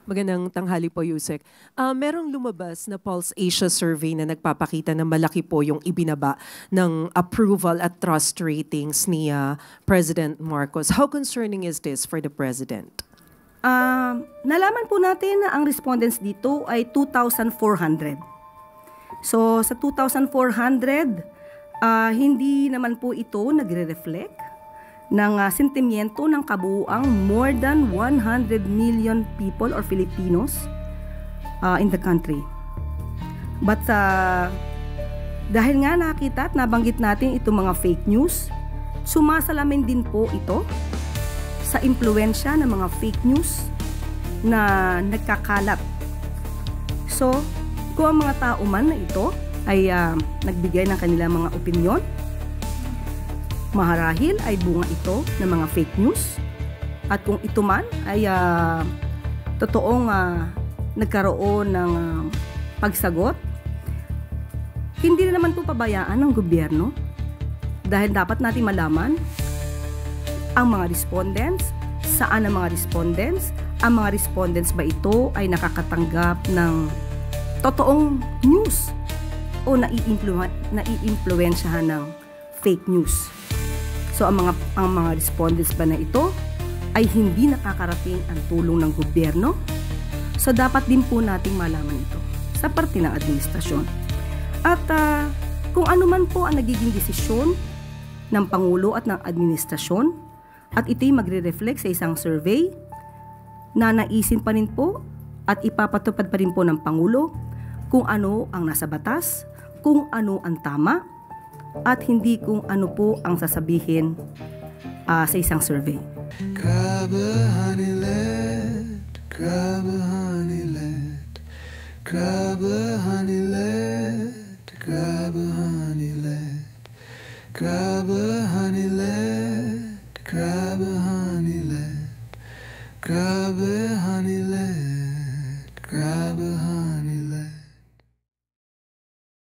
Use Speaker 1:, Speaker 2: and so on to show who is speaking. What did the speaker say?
Speaker 1: Magandang tanghali po, Yusek. Merong lumabas na Pulse Asia survey na nagpapakita na malaki po yung ibinaba ng approval at trust ratings ni President Marcos. How concerning is this for the President?
Speaker 2: Nalaman po natin na ang respondents dito ay 2,400. So sa 2,400, hindi naman po ito nagre-reflect ng sentimiento ng kabuuang more than 100 million people or Filipinos in the country. But dahil nga nakita at nabanggit natin itong mga fake news, sumasalamin din po ito sa impluensya ng mga fake news na nagkakalat. So, kung ang mga tao man na ito ay nagbigay ng kanilang mga opinyon, maharahil ay bunga ito ng mga fake news. At kung ito man ay totoong nagkaroon ng pagsagot, hindi na naman po pabayaan ng gobyerno dahil dapat natin malaman ang mga respondents, saan ang mga respondents, ang mga respondents ba ito ay nakakatanggap ng totoong news o naiimpluwensyahan ng fake news. So ang mga respondents ba na ito ay hindi nakakarating ang tulong ng gobyerno? So dapat din po nating malaman ito sa parte ng administrasyon. At kung ano man po ang nagiging desisyon ng Pangulo at ng administrasyon, at ito'y magre-reflect sa isang survey na naisin pa rin po at ipapatupad pa rin po ng Pangulo kung ano ang nasa batas, kung ano ang tama, at hindi kung ano po ang sasabihin sa isang survey.
Speaker 3: Grab a honey lad, grab a honey lad, grab a honey lad, grab a honey lad, grab a honey lad, grab a honey lad, grab a honey lad, grab